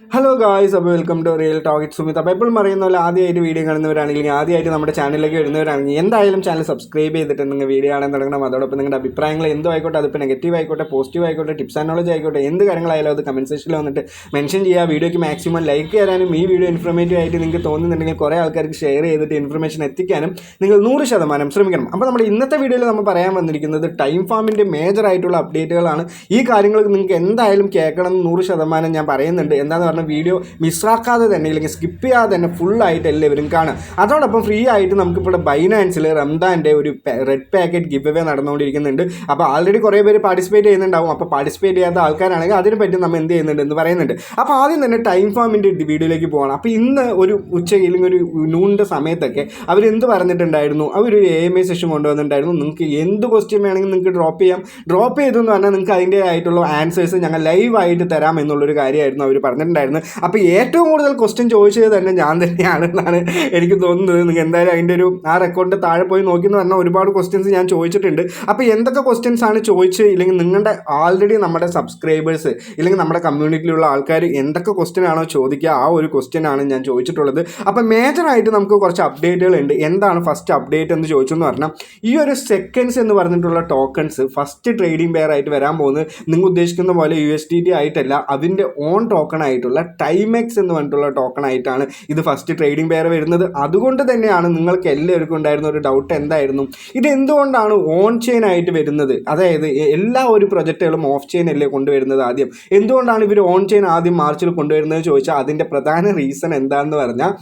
Hello guys, അപ്പോൾ welcome to real talk it Sumit. അപ്പോൾ എപ്പോഴും പറയുന്ന പോലെ ആദ്യമായിട്ട് വീഡിയോ കാണുന്നവരാണെങ്കിൽ ആദ്യമായിട്ട് നമ്മുടെ ചാനലിലേക്ക് വരുന്നവരാണെങ്കിൽ എന്തായാലും ചാനൽ സബ്സ്ക്രൈബ് ചെയ്തിട്ട് നിങ്ങൾ വീഡിയോ കാണാൻ തുടങ്ങണം. അതോടൊപ്പം നിങ്ങളുടെ അഭിപ്രായങ്ങൾ എന്തോ ആയിക്കോട്ടെ, അതിപ്പോൾ നെഗറ്റീവ് ആയിക്കോട്ടെ, പോസിറ്റീവ് ആയിക്കോട്ടെ, ടിപ്സ് ആൻഡ് നോളജ് ആയിക്കോട്ടെ, എന്ത് കാര്യങ്ങളായാലും അത് കമൻറ്റ് സെക്ഷനിൽ വന്നിട്ട് മെൻഷൻ ചെയ്യുക. വീഡിയോയ്ക്ക് മാക്സിമം ലൈക്ക് തരാനും ഈ വീഡിയോ ഇൻഫർമേറ്റീവ് ആയിട്ട് നിങ്ങൾക്ക് തോന്നുന്നുണ്ടെങ്കിൽ കുറേ ആൾക്കാർക്ക് ഷെയർ ചെയ്തിട്ട് ഇൻഫർമേഷൻ എത്തിക്കാനും നിങ്ങൾ 100% ശ്രമിക്കണം. അപ്പോൾ നമ്മുടെ ഇന്നത്തെ വീഡിയോയിൽ നമ്മൾ പറയാൻ വന്നിരിക്കുന്നത് ടൈം ഫാമിൻ്റെ മേജർ ആയിട്ടുള്ള അപ്ഡേറ്റുകളാണ്. ഈ കാര്യങ്ങൾ നിങ്ങൾക്ക് എന്തായാലും കേൾക്കണം എന്ന് 100% ഞാൻ പറയുന്നുണ്ട്. എന്താണെന്ന് പറഞ്ഞാൽ വീഡിയോ മിസ്സാക്കാതെ തന്നെ അല്ലെങ്കിൽ സ്കിപ്പ് ചെയ്യാതെ തന്നെ ഫുള്ളായിട്ട് എല്ലാവരും കാണുക. അതോടൊപ്പം ഫ്രീ ആയിട്ട് നമുക്കിപ്പോൾ ബൈനാൻസിൽ റംദാൻ്റെ ഒരു റെഡ് പാക്കറ്റ് ഗിവ് അവേ നടന്നുകൊണ്ടിരിക്കുന്നുണ്ട്. അപ്പോൾ ആൾറെഡി കുറേ പേര് പാർട്ടിസിപ്പേറ്റ് ചെയ്യുന്നുണ്ടാവും. അപ്പോൾ പാർട്ടിസിപ്പേറ്റ് ചെയ്യാത്ത ആൾക്കാരാണെങ്കിൽ അതിനെപ്പറ്റി നമ്മൾ എന്ത് ചെയ്യുന്നുണ്ട് എന്ന് പറയുന്നുണ്ട്. അപ്പോൾ ആദ്യം തന്നെ ടൈം ഫാമിൻ്റെ വീഡിയോയിലേക്ക് പോകണം. അപ്പോൾ ഇന്ന് ഒരു ഉച്ചയ്ക്ക് അല്ലെങ്കിൽ ഒരു നൂണിൻ്റെ സമയത്തൊക്കെ അവരെന്ത് പറഞ്ഞിട്ടുണ്ടായിരുന്നു, അവരൊരു AMA സെഷൻ കൊണ്ടുവന്നിട്ടുണ്ടായിരുന്നു. നിങ്ങൾക്ക് എന്ത് ക്വസ്റ്റ്യൻ വേണമെങ്കിൽ നിങ്ങൾക്ക് ഡ്രോപ്പ് ചെയ്യാം. ഡ്രോപ്പ് ചെയ്തെന്ന് പറഞ്ഞാൽ നിങ്ങൾക്ക് അതിൻ്റെ ആയിട്ടുള്ള ആൻസേഴ്സ് ഞങ്ങൾ ലൈവായിട്ട് തരാം എന്നുള്ളൊരു കാര്യമായിരുന്നു അവർ പറഞ്ഞിട്ടുണ്ടായിരുന്നത്. അപ്പോൾ ഏറ്റവും കൂടുതൽ ക്വസ്റ്റ്യൻ ചോദിച്ചത് തന്നെ ഞാൻ തന്നെയാണെന്നാണ് എനിക്ക് തോന്നുന്നത്. നിങ്ങൾ എന്തായാലും അതിൻ്റെ ഒരു ആ റെക്കോർഡിൻ്റെ താഴെ പോയി നോക്കിയെന്ന് പറഞ്ഞാൽ ഒരുപാട് ക്വസ്റ്റ്യൻസ് ഞാൻ ചോദിച്ചിട്ടുണ്ട്. അപ്പോൾ എന്തൊക്കെ ക്വസ്റ്റ്യൻസ് ആണ് ചോദിച്ചത്, ഇല്ലെങ്കിൽ നിങ്ങളുടെ ആൾറെഡി നമ്മുടെ സബ്സ്ക്രൈബേഴ്സ് ഇല്ലെങ്കിൽ നമ്മുടെ കമ്മ്യൂണിറ്റിയിലുള്ള ആൾക്കാർ എന്തൊക്കെ ക്വസ്റ്റ്യൻ ആണോ ചോദിക്കുക, ആ ഒരു ക്വസ്റ്റ്യൻ ആണ് ഞാൻ ചോദിച്ചിട്ടുള്ളത്. അപ്പോൾ മേജറായിട്ട് നമുക്ക് കുറച്ച് അപ്ഡേറ്റുകളുണ്ട്. എന്താണ് ഫസ്റ്റ് അപ്ഡേറ്റ് എന്ന് ചോദിച്ചെന്ന് പറഞ്ഞാൽ, ഈ ഒരു സെക്കൻഡ്സ് എന്ന് പറഞ്ഞിട്ടുള്ള ടോക്കൺസ് ഫസ്റ്റ് ട്രേഡിംഗ് പെയർ ആയിട്ട് വരാൻ പോകുന്നത് നിങ്ങൾ ഉദ്ദേശിക്കുന്ന പോലെ USDT ആയിട്ടല്ല, അതിൻ്റെ ഓൺ ടോക്കൺ ആയിട്ടുള്ള ടൈമെക്സ് എന്ന് പറഞ്ഞിട്ടുള്ള ടോക്കൺ ആയിട്ടാണ് ഇത് ഫസ്റ്റ് ട്രേഡിംഗ് പെയർ വരുന്നത്. അതുകൊണ്ട് തന്നെയാണ് നിങ്ങൾക്ക് എല്ലാവർക്കും ഉണ്ടായിരുന്ന ഒരു ഡൗട്ട് എന്തായിരുന്നു, ഇത് എന്തുകൊണ്ടാണ് ഓൺ ചെയിൻ ആയിട്ട് വരുന്നത്, അതായത് എല്ലാ ഒരു പ്രൊജക്റ്റുകളും ഓഫ് ചെയിൻ അല്ലേ കൊണ്ടുവരുന്നത്, ആദ്യം എന്തുകൊണ്ടാണ് ഇവർ ഓൺ ചെയിൻ ആദ്യം മാർച്ചിൽ കൊണ്ടുവരുന്നത് ചോദിച്ചാൽ അതിൻ്റെ പ്രധാന റീസൺ എന്താണെന്ന് പറഞ്ഞാൽ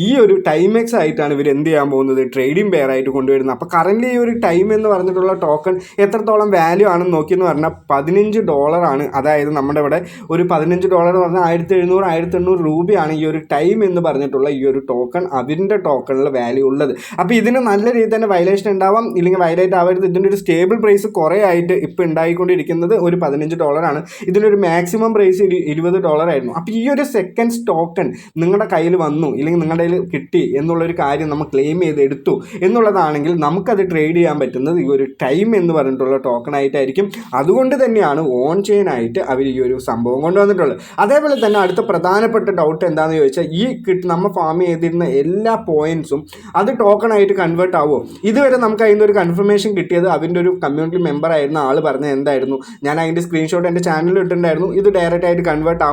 ഈ ഒരു ടൈമെക്സ് ആയിട്ടാണ് ഇവർ എന്ത് ചെയ്യാൻ പോകുന്നത്, ട്രേഡിംഗ് പെയർ ആയിട്ട് കൊണ്ടുവരുന്നത്. അപ്പോൾ കറൻറ്റ്ലി ഈ ഒരു ടൈം എന്ന് പറഞ്ഞിട്ടുള്ള ടോക്കൺ എത്രത്തോളം വാല്യൂ ആണെന്ന് നോക്കിയെന്ന് പറഞ്ഞാൽ $15 ആണ്. അതായത് നമ്മുടെ ഇവിടെ ഒരു $15 എന്ന് പറഞ്ഞാൽ 1700-1800 രൂപയാണ് ഈ ഒരു ടൈം എന്ന് പറഞ്ഞിട്ടുള്ള ഈ ഒരു ടോക്കൺ, അതിൻ്റെ ടോക്കണിൽ വാല്യൂ ഉള്ളത്. അപ്പോൾ ഇതിന് നല്ല രീതിയിൽ തന്നെ വയലേഷൻ ഉണ്ടാവാം, ഇല്ലെങ്കിൽ വയലേറ്റ് ആവരുത്. ഇതിൻ്റെ ഒരു സ്റ്റേബിൾ പ്രൈസ് കുറേ ആയിട്ട് ഇപ്പോൾ ഉണ്ടായിക്കൊണ്ടിരിക്കുന്നത് ഒരു $15 ആണ്. ഇതിനൊരു മാക്സിമം പ്രൈസ് $20 ആയിരുന്നു. അപ്പോൾ ഈ ഒരു സെക്കൻഡ്സ് ടോക്കൺ നിങ്ങളുടെ കയ്യിൽ വന്നു ഇല്ലെങ്കിൽ നിങ്ങളുടെ കയ്യിൽ കിട്ടി എന്നുള്ളൊരു കാര്യം നമ്മൾ ക്ലെയിം ചെയ്ത് എടുത്തു എന്നുള്ളതാണെങ്കിൽ നമുക്കത് ട്രേഡ് ചെയ്യാൻ പറ്റുന്നത് ഈ ഒരു ടൈം എന്ന് പറഞ്ഞിട്ടുള്ള ടോക്കൺ ആയിട്ടായിരിക്കും. അതുകൊണ്ട് തന്നെയാണ് ഓൺ ചെയിൻ ആയിട്ട് അവർ ഈ ഒരു സംഭവം കൊണ്ടുവന്നിട്ടുള്ളത്. അതേപോലെ തന്നെ അടുത്ത പ്രധാനപ്പെട്ട ഡൗട്ട് എന്താണെന്ന് ചോദിച്ചാൽ, ഈ നമ്മൾ ഫാം ചെയ്തിരുന്ന എല്ലാ പോയിന്റ്സും അത് ടോക്കൺ ആയിട്ട് കൺവേർട്ട് ആവുമോ? ഇതുവരെ നമുക്ക് അതിൻ്റെ ഒരു കൺഫർമേഷൻ കിട്ടിയത് അതിൻ്റെ ഒരു കമ്മ്യൂണിറ്റി മെമ്പർ ആയിരുന്ന ആൾ പറഞ്ഞത് എന്തായിരുന്നു, ഞാൻ അതിൻ്റെ സ്ക്രീൻഷോട്ട് എൻ്റെ ചാനലിൽ ഇട്ടിട്ടുണ്ടായിരുന്നു, ഇത് ഡയറക്റ്റ് ആയിട്ട് കൺവേർട്ട്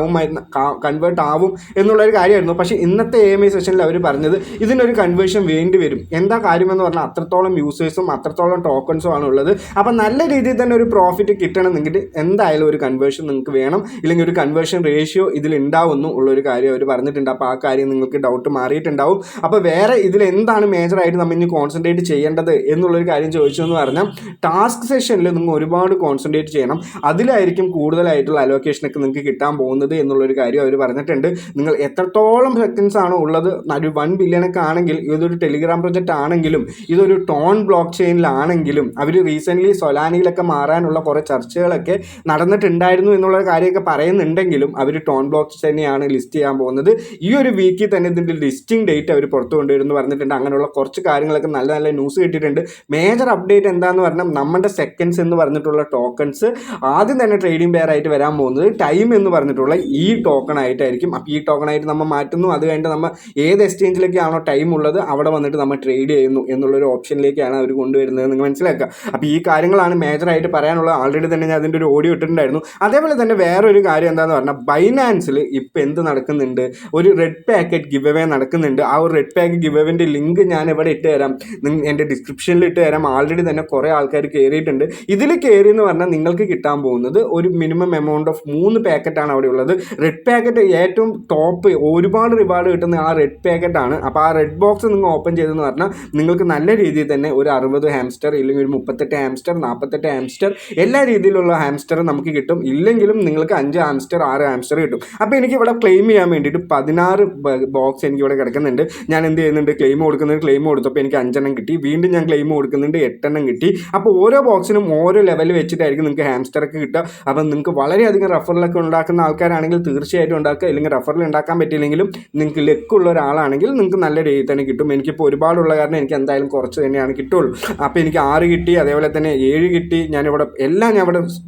ആവും എന്നുള്ളൊരു കാര്യമായിരുന്നു. പക്ഷേ ഇന്നത്തെ AMA സെഷനിൽ അവർ പറഞ്ഞത് ഇതിനൊരു കൺവേർഷൻ വേണ്ടി വരും. എന്താ കാര്യമെന്ന് പറഞ്ഞാൽ അത്രത്തോളം യൂസേഴ്സും അത്രത്തോളം ടോക്കൺസും ആണ് ഉള്ളത്. അപ്പം നല്ല രീതിയിൽ തന്നെ ഒരു പ്രോഫിറ്റ് കിട്ടണമെന്നെങ്കിൽ എന്തായാലും ഒരു കൺവേർഷൻ നിങ്ങൾക്ക് വേണം, ഇല്ലെങ്കിൽ ഒരു കൺവേർഷൻ റേഷ്യോ ഇതിൽ ഉണ്ടാവുന്നു ഉള്ളൊരു കാര്യം അവർ പറഞ്ഞിട്ടുണ്ട്. അപ്പോൾ ആ കാര്യം നിങ്ങൾക്ക് ഡൗട്ട് മാറിയിട്ടുണ്ടാവും. അപ്പോൾ വേറെ ഇതിൽ എന്താണ് മേജറായിട്ട് നമ്മൾ ഇനി കോൺസെൻട്രേറ്റ് ചെയ്യേണ്ടത് എന്നുള്ളൊരു കാര്യം ചോദിച്ചു എന്ന് പറഞ്ഞാൽ, ടാസ്ക് സെഷനിൽ നിങ്ങൾ ഒരുപാട് കോൺസെൻട്രേറ്റ് ചെയ്യണം. അതിലായിരിക്കും കൂടുതലായിട്ടുള്ള അലോക്കേഷനൊക്കെ നിങ്ങൾക്ക് കിട്ടാൻ പോകുന്നത് എന്നുള്ളൊരു കാര്യം അവർ പറഞ്ഞിട്ടുണ്ട്. നിങ്ങൾ എത്രത്തോളം സെക്കൻഡ്സ് ആണോ ഉള്ളത്, ഒരു 1 ബില്യണൊക്കെ ആണെങ്കിൽ, ഇതൊരു ടെലിഗ്രാം പ്രൊജക്റ്റ് ആണെങ്കിലും ഇതൊരു ടോൺ ബ്ലോക്ക് ചെയിനിലാണെങ്കിലും അവർ റീസെൻ്റ്ലി സൊലാനിയിലൊക്കെ മാറാനുള്ള കുറേ ചർച്ചകളൊക്കെ നടന്നിട്ടുണ്ടായിരുന്നു എന്നുള്ള കാര്യമൊക്കെ പറയുന്നുണ്ടെങ്കിലും അവർ ടോൺ ബ്ലോക്ക് തന്നെയാണ് ലിസ്റ്റ് ചെയ്യാൻ പോകുന്നത്. ഈ ഒരു വീക്കിൽ തന്നെ ഇതിൻ്റെ ലിസ്റ്റിംഗ് ഡേറ്റ് അവർ പുറത്തു കൊണ്ടുവരുമെന്ന് പറഞ്ഞിട്ടുണ്ട്. അങ്ങനെയുള്ള കുറച്ച് കാര്യങ്ങളൊക്കെ നല്ല നല്ല ന്യൂസ് കിട്ടിയിട്ടുണ്ട്. മേജർ അപ്ഡേറ്റ് എന്താണെന്ന് പറഞ്ഞാൽ, നമ്മുടെ സെക്കൻഡ്സ് എന്ന് പറഞ്ഞിട്ടുള്ള ടോക്കൺസ് ആദ്യം തന്നെ ട്രേഡിംഗ് പെയർ ആയിട്ട് വരാൻ പോകുന്നത് ടൈം എന്ന് പറഞ്ഞിട്ടുള്ള ഈ ടോക്കൺ ആയിട്ടായിരിക്കും. അപ്പോൾ ഈ ടോക്കൺ ആയിട്ട് നമ്മൾ മാറ്റുന്നു, അത് കഴിഞ്ഞിട്ട് നമ്മൾ ഏത് എക്സ്ചേഞ്ചിലേക്കാണോ ടൈം ഉള്ളത് അവിടെ വന്നിട്ട് നമ്മൾ ട്രേഡ് ചെയ്യുന്നു എന്നുള്ളൊരു ഓപ്ഷനിലേക്കാണ് അവർ കൊണ്ടുവരുന്നത്, നിങ്ങൾ മനസ്സിലാക്കുക. അപ്പോൾ ഈ കാര്യങ്ങളാണ് മേജറായിട്ട് പറയാനുള്ളത്. ആൾറെഡി തന്നെ ഞാൻ അതിൻ്റെ ഒരു ഓഡിയോ ഇട്ടിട്ടുണ്ടായിരുന്നു. അതേപോലെ തന്നെ വേറൊരു കാര്യം എന്താണെന്ന് പറഞ്ഞാൽ, ബൈനാൻസിൽ ഇപ്പോൾ എന്ത് നടക്കുന്നുണ്ട്, ഒരു റെഡ് പാക്കറ്റ് ഗിവ് അവേ നടക്കുന്നുണ്ട്. ആ ഒരു റെഡ് പാക്കറ്റ് ഗിവ് അവേൻ്റെ ലിങ്ക് ഞാൻ ഇവിടെ ഇട്ട് തരാം, എൻ്റെ ഡിസ്ക്രിപ്ഷനിൽ ഇട്ട് തരാം. ആൾറെഡി തന്നെ കുറേ ആൾക്കാർ കയറിയിട്ടുണ്ട്. ഇതിൽ കയറി എന്ന് പറഞ്ഞാൽ നിങ്ങൾക്ക് കിട്ടാൻ പോകുന്നത് ഒരു മിനിമം എമൗണ്ട് ഓഫ് 3 പാക്കറ്റാണ് അവിടെ ഉള്ളത്. റെഡ് പാക്കറ്റ് ഏറ്റവും ടോപ്പ് ഒരുപാട് റിവാർഡ് കിട്ടുന്ന ആ റെഡ് പാക്കറ്റാണ്. അപ്പോൾ ആ റെഡ് ബോക്സ് നിങ്ങൾ ഓപ്പൺ ചെയ്തെന്ന് പറഞ്ഞാൽ നിങ്ങൾക്ക് നല്ല രീതിയിൽ തന്നെ ഒരു 60 ഹാംസ്റ്റർ ഇല്ലെങ്കിൽ ഒരു 38 ഹാംസ്റ്റർ 48 ഹാംസ്റ്റർ എല്ലാ രീതിയിലുള്ള ഹാംസ്റ്റർ നമുക്ക് കിട്ടും. ഇല്ലെങ്കിലും നിങ്ങൾക്ക് 5 ഹാംസ്റ്റർ 6 ഹാംസ്റ്റർ കിട്ടും. അപ്പോൾ എനിക്ക് ഇവിടെ ക്ലെയിം ചെയ്യാൻ വേണ്ടിയിട്ട് 16 ബോക്സ് എനിക്ക് ഇവിടെ കിടക്കുന്നുണ്ട്. ഞാൻ എന്ത് ചെയ്യുന്നുണ്ട്, ക്ലെയിം കൊടുത്തപ്പോൾ എനിക്ക് 5 എണ്ണം കിട്ടി. വീണ്ടും ഞാൻ ക്ലെയിം കൊടുക്കുന്നുണ്ട്, 8 എണ്ണം കിട്ടി. അപ്പോൾ ഓരോ ബോക്സിനും ഓരോ ലെവൽ വെച്ചിട്ടായിരിക്കും നിങ്ങൾക്ക് ഹാംസ്റ്ററൊക്കെ കിട്ടുക. അപ്പം നിങ്ങൾക്ക് വളരെയധികം റഫറിലൊക്കെ ഉണ്ടാക്കുന്ന ആൾക്കാരാണെങ്കിൽ തീർച്ചയായിട്ടും ഉണ്ടാക്കുക. ഇല്ലെങ്കിൽ റഫറിൽ ഉണ്ടാക്കാൻ പറ്റിയില്ലെങ്കിലും നിങ്ങൾക്ക് ലെക്കുള്ള ഒരാളാണെങ്കിൽ നിങ്ങൾക്ക് നല്ല രീതിയിൽ തന്നെ കിട്ടും. എനിക്കിപ്പോൾ ഒരുപാടുള്ള കാരണം എനിക്ക് എന്തായാലും കുറച്ച് തന്നെയാണ് കിട്ടുള്ളൂ. അപ്പോൾ എനിക്ക് 6 കിട്ടി, അതേപോലെ തന്നെ 7 കിട്ടി. ഞാൻ ഇവിടെ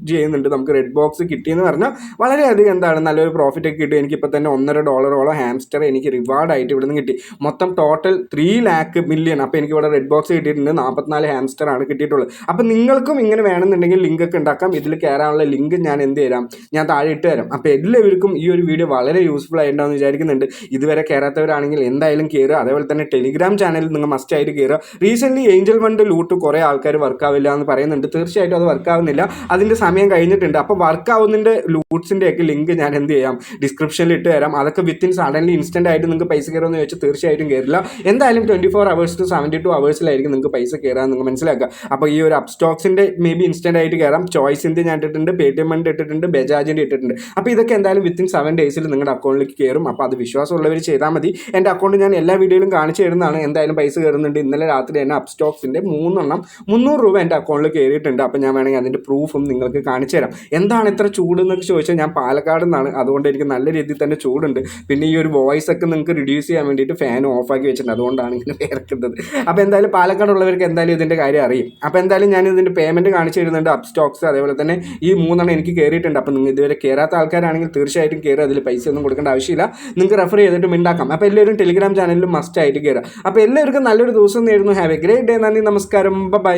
ചെയ്യുന്നുണ്ട്. നമുക്ക് റെഡ് ബോക്സ് കിട്ടിയെന്ന് പറഞ്ഞാൽ വളരെയധികം എന്താണ് നല്ലൊരു പ്രോഫിറ്റ് ഒക്കെ കിട്ടും. എനിക്കിപ്പോൾ തന്നെ $1.5 ഹാംസ്റ്റർ എനിക്ക് റിവാർഡായിട്ട് ഇവിടെ നിന്ന് കിട്ടി. മൊത്തം ടോട്ടൽ 3,00,000,000. അപ്പോൾ എനിക്ക് ഇവിടെ റെഡ് ബോക്സ് കിട്ടിയിട്ടുണ്ട്. 44 ഹാംസ്റ്റർ ആണ് കിട്ടിയിട്ടുള്ളത്. അപ്പോൾ നിങ്ങൾക്കും ഇങ്ങനെ വേണമെന്നുണ്ടെങ്കിൽ ലിങ്ക് ഒക്കെ ഉണ്ടാക്കാം. ഇതിൽ കയറാനുള്ള ലിങ്ക് ഞാൻ എന്ത് തരാം, ഞാൻ താഴെ ഇട്ട് തരാം. അപ്പോൾ എല്ലാവർക്കും ഈ ഒരു വീഡിയോ വളരെ യൂസ്ഫുൾ ആയിട്ടുണ്ടാവുമെന്ന് വിചാരിക്കുന്നുണ്ട്. ഇതുവരെ കയറാത്തവരാണെങ്കിൽ എന്തായാലും കയറുക. അതേപോലെ തന്നെ ടെലിഗ്രാം ചാനലിൽ നിങ്ങൾ മസ്റ്റ് ആയിട്ട് കയറുക. റീസെൻ്റ്ലി ഏഞ്ചൽ ഫണ്ട് ലൂട്ട് കുറേ ആൾക്കാർ വർക്കാവില്ല എന്ന് പറയുന്നുണ്ട്. തീർച്ചയായിട്ടും അത് വർക്കാവുന്നില്ല, അതിൻ്റെ സമയം കഴിഞ്ഞിട്ടുണ്ട്. അപ്പോൾ വർക്കാവുന്നതിൻ്റെ ലൂട്ട്സിൻ്റെ ഒക്കെ ലിങ്ക് ഞാൻ എന്ത് ചെയ്യാം, ഡിസ്ക്രിപ്ഷനിൽ ഇട്ട് തരാം. അതൊക്കെ വിത്തിൻ സഡൻലി ഇൻസ്റ്റൻ്റ് ആയിട്ട് നിങ്ങൾക്ക് പൈസ കയറുമെന്ന് ചോദിച്ചാൽ തീർച്ചയായിട്ടും കയറില്ല. എന്തായാലും 24 hours to 72 hours നിങ്ങൾക്ക് പൈസ കയറാൻ നിങ്ങൾ മനസ്സിലാക്കുക. അപ്പോൾ ഈ ഒരു അപ്സ്റ്റോക്സിൻ്റെ മേ ബി ഇൻസ്റ്റൻ്റ് ആയിട്ട് കയറാം. ചോയ്സിൻ്റെ ഞാൻ ഇട്ടിട്ടുണ്ട്, പേടിഎം ഫണ്ട് ഇട്ടിട്ടുണ്ട്, ബജാജിൻ്റെ ഇട്ടിട്ടുണ്ട്. അപ്പോൾ ഇതൊക്കെ എന്തായാലും വിത്തിൻ 7 days നിങ്ങളുടെ അക്കൗണ്ടിലേക്ക് കയറും. അപ്പോൾ അത് വിശ്വാസമുള്ളവർ ചെയ്താൽ മതി. എൻ്റെ അക്കൗണ്ട് ഞാൻ എല്ലാ വീഡിയോയിലും കാണിച്ചു തരുന്നതാണ്. എന്തായാലും പൈസ കയറുന്നുണ്ട്. ഇന്നലെ രാത്രി തന്നെ അപ്സ്റ്റോക്സിൻ്റെ 3 എണ്ണം $300 എൻ്റെ അക്കൗണ്ടിൽ കയറിയിട്ടുണ്ട്. അപ്പോൾ ഞാൻ വേണമെങ്കിൽ അതിൻ്റെ പ്രൂഫും നിങ്ങൾക്ക് കാണിച്ചു തരാം. എന്താണ് ഇത്ര ചൂട് എന്നൊക്കെ ചോദിച്ചാൽ ഞാൻ പാലക്കാട് നിന്നാണ്, അതുകൊണ്ട് എനിക്ക് നല്ല രീതിയിൽ തന്നെ ചൂടുണ്ട്. പിന്നെ ഈ ഒരു വോയിസ് ഒക്കെ നിങ്ങൾക്ക് റിഡ്യൂസ് ചെയ്യാൻ വേണ്ടിയിട്ട് ഫാൻ ഓഫാക്കി വെച്ചിട്ടുണ്ട്, അതുകൊണ്ടാണ് ഇങ്ങനെ വേർക്കുന്നത്. അപ്പോൾ എന്തായാലും പാലക്കാടുള്ളവർക്ക് എന്തായാലും ഇതിൻ്റെ കാര്യം അറിയും. അപ്പോൾ എന്തായാലും ഞാൻ ഇതിൻ്റെ പേയ്മെൻറ്റ് കാണിച്ചു തരുന്നുണ്ട്. അപ്സ്റ്റോക്സ് അതേപോലെ തന്നെ ഈ 3 എണ്ണം എനിക്ക് കയറിയിട്ടുണ്ട്. അപ്പോൾ നിങ്ങൾ ഇതുവരെ കയറാത്ത ആൾക്കാരാണെങ്കിൽ തീർച്ചയായിട്ടും കയറുക. അതിൽ പൈസ ഒന്നും കൊടുക്കേണ്ട ആവശ്യമില്ല, നിങ്ങൾക്ക് റെഫർ ചെയ്തിട്ട് ഉണ്ടാക്കാം. അപ്പോൾ എല്ലാവരും ടെലിഗ്രാം ചാനലിലും മസ്റ്റ് ആയിട്ട് കയറുക. അപ്പോൾ എല്ലാവർക്കും നല്ലൊരു ദിവസം നേരുന്നു. Have A great day. നന്ദി, നമസ്കാരം, ബൈ.